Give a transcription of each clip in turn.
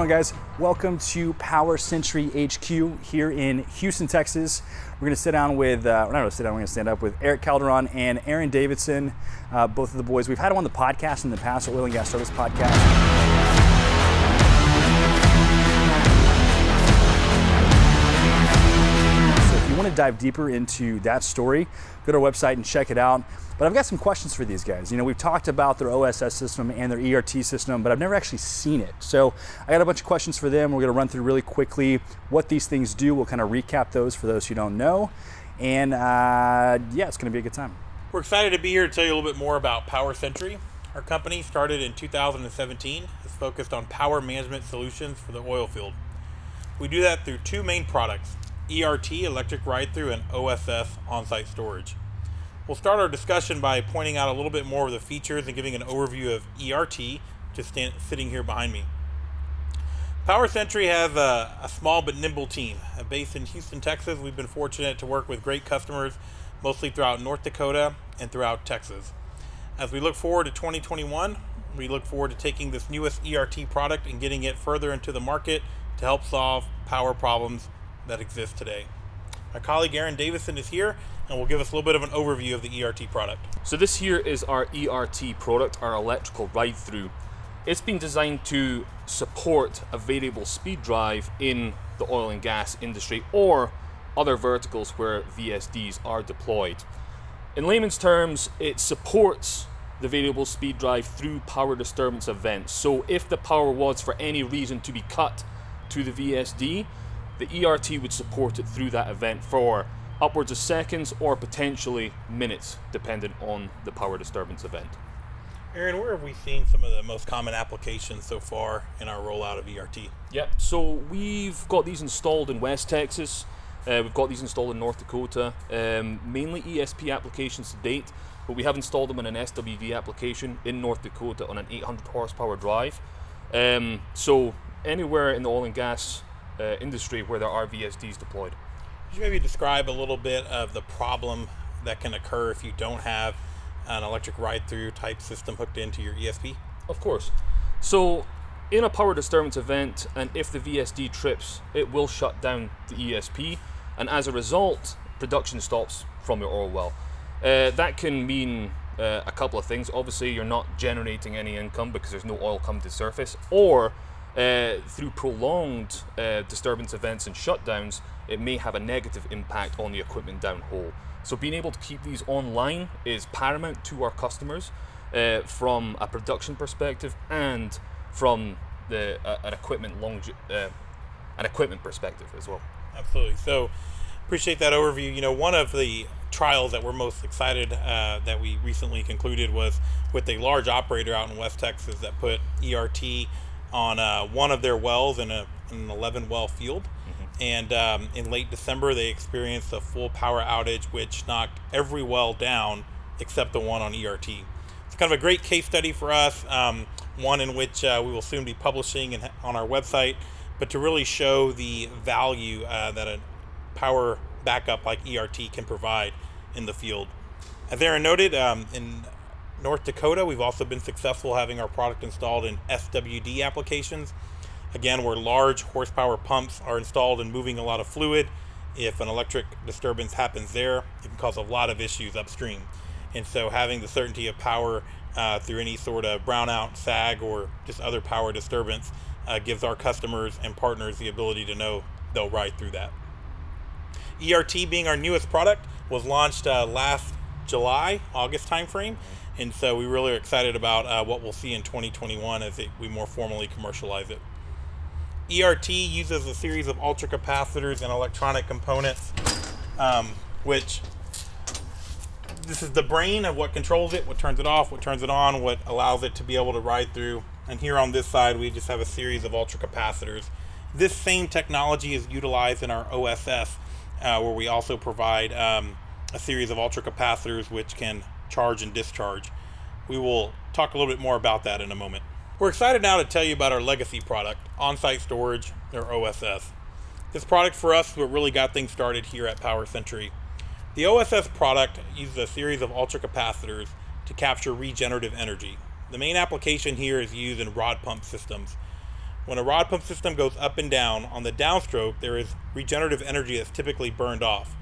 going, guys? Welcome to Power Sentry HQ here in Houston, Texas. We're going to sit down with, we're going to stand up with Eric Calderon and Aaron Davidson, both of the boys. We've had them on the podcast in the past, Oil and Gas Service Podcast. So if you want to dive deeper into that story, go to our website and check it out. But I've got some questions for these guys. You know, we've talked about their OSS system and their ERT system, but I've never actually seen it. So I got a bunch of questions for them. We're gonna run through really quickly what these things do. We'll kind of recap those for those who don't know. And yeah, it's gonna be a good time. We're excited to be here to tell you a little bit more about Power Sentry. Our company started in 2017. It's focused on power management solutions for the oil field. We do that through two main products, ERT, electric ride-through, and OSS, on-site storage. We'll start our discussion by pointing out a little bit more of the features and giving an overview of ERT, just sitting here behind me. Power Sentry has a small but nimble team. Based in Houston, Texas, we've been fortunate to work with great customers, mostly throughout North Dakota and throughout Texas. As we look forward to 2021, we look forward to taking this newest ERT product and getting it further into the market to help solve power problems that exist today. My colleague Aaron Davidson is here and will give us a little bit of an overview of the ERT product. So this here is our ERT product, our electrical ride-through. It's been designed to support a variable speed drive in the oil and gas industry or other verticals where VSDs are deployed. In layman's terms, it supports the variable speed drive through power disturbance events. So if the power was for any reason to be cut to the VSD, the ERT would support it through that event for upwards of seconds or potentially minutes, depending on the power disturbance event. Aaron, where have we seen some of the most common applications so far in our rollout of ERT? Yep, so we've got these installed in West Texas, we've got these installed in North Dakota, mainly ESP applications to date, but we have installed them in an SWD application in North Dakota on an 800 horsepower drive. So anywhere in the oil and gas industry where there are VSDs deployed. Could you maybe describe a little bit of the problem that can occur if you don't have an electric ride-through type system hooked into your ESP? Of course. So in a power disturbance event, and if the VSD trips, it will shut down the ESP, and as a result, production stops from your oil well. That can mean a couple of things. Obviously, you're not generating any income because there's no oil coming to surface, or through prolonged disturbance events and shutdowns, it may have a negative impact on the equipment downhole. So being able to keep these online is paramount to our customers from a production perspective and from an equipment perspective as well. Absolutely. So appreciate that overview. You know, one of the trials that we're most excited that we recently concluded was with a large operator out in West Texas that put ERT on one of their wells in an 11 well field. And in late December, they experienced a full power outage, which knocked every well down except the one on ERT. It's kind of a great case study for us, one in which we will soon be publishing on our website, but to really show the value that a power backup like ERT can provide in the field. As Aaron noted, in North Dakota, we've also been successful having our product installed in SWD applications. Again, where large horsepower pumps are installed and moving a lot of fluid. If an electric disturbance happens there, it can cause a lot of issues upstream. And so having the certainty of power through any sort of brownout, sag, or just other power disturbance gives our customers and partners the ability to know they'll ride through that. ERT, being our newest product, was launched last July, August timeframe. And so we really are excited about what we'll see in 2021 as we more formally commercialize it. ERT uses a series of ultracapacitors and electronic components, which this is the brain of what controls it, what turns it off, what turns it on, what allows it to be able to ride through. And here on this side, we just have a series of ultracapacitors. This same technology is utilized in our OSS, where we also provide a series of ultracapacitors which can charge and discharge. We will talk a little bit more about that in a moment. We're excited now to tell you about our legacy product, OnSite Storage, or OSS. This product for us is what really got things started here at Power Sentry. The OSS product uses a series of ultracapacitors to capture regenerative energy. The main application here is used in rod pump systems. When a rod pump system goes up and down, on the downstroke, there is regenerative energy that's typically burned off.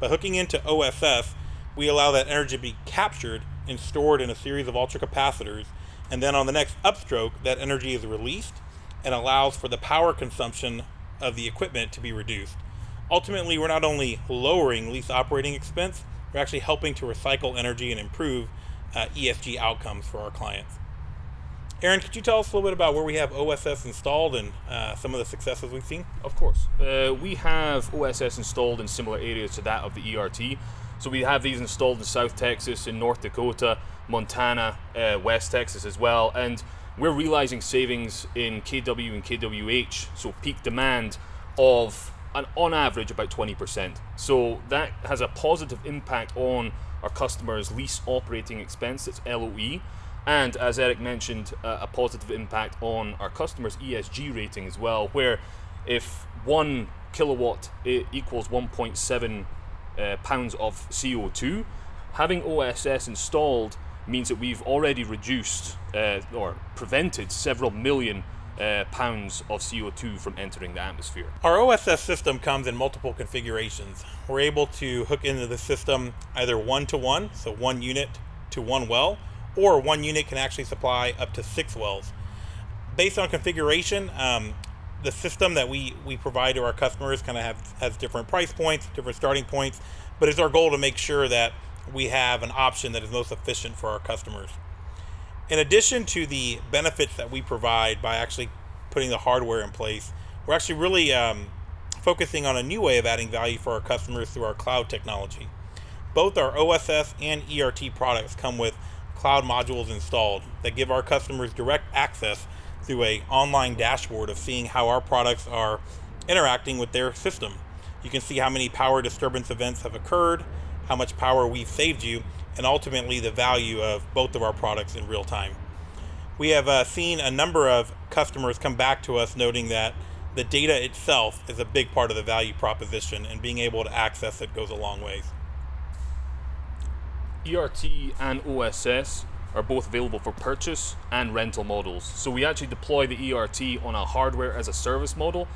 By hooking into OSS, we allow that energy to be captured and stored in a series of ultracapacitors, and then on the next upstroke, that energy is released and allows for the power consumption of the equipment to be reduced. Ultimately, we're not only lowering lease operating expense, we're actually helping to recycle energy and improve ESG outcomes for our clients. Aaron, could you tell us a little bit about where we have OSS installed and some of the successes we've seen? Of course. We have OSS installed in similar areas to that of the ERT. So we have these installed in South Texas, in North Dakota, Montana, West Texas as well. And we're realizing savings in KW and KWH, so peak demand, of on average about 20%. So that has a positive impact on our customers' lease operating expense, that's LOE. And as Eric mentioned, a positive impact on our customers' ESG rating as well, where if 1 kilowatt equals 1.7 pounds of CO2, having OSS installed means that we've already reduced or prevented several million pounds of CO2 from entering the atmosphere. Our OSS system comes in multiple configurations. We're able to hook into the system either 1-to-1, so 1 unit to 1 well, or 1 unit can actually supply up to 6 wells. Based on configuration, the system that we provide to our customers kind of has different price points, different starting points, but it's our goal to make sure that we have an option that is most efficient for our customers. In addition to the benefits that we provide by actually putting the hardware in place, we're actually really focusing on a new way of adding value for our customers through our cloud technology. Both our OSS and ERT products come with cloud modules installed that give our customers direct access through an online dashboard of seeing how our products are interacting with their system. You can see how many power disturbance events have occurred, how much power we've saved you, and ultimately the value of both of our products in real time. We have seen a number of customers come back to us noting that the data itself is a big part of the value proposition, and being able to access it goes a long ways. ERT and OSS are both available for purchase and rental models. So we actually deploy the ERT on a hardware as a service model.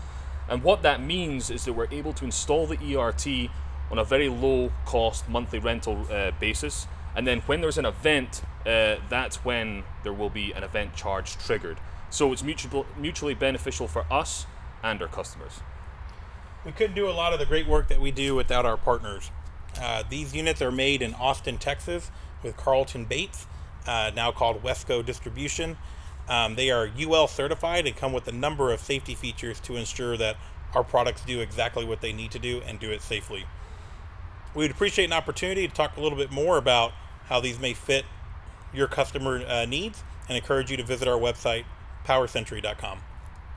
And what that means is that we're able to install the ERT on a very low cost monthly rental basis. And then when there's an event, that's when there will be an event charge triggered. So it's mutually beneficial for us and our customers. We couldn't do a lot of the great work that we do without our partners. These units are made in Austin, Texas with Carlton Bates, now called Wesco Distribution. They are UL certified and come with a number of safety features to ensure that our products do exactly what they need to do and do it safely. We would appreciate an opportunity to talk a little bit more about how these may fit your customer needs, and encourage you to visit our website, powersentry.com.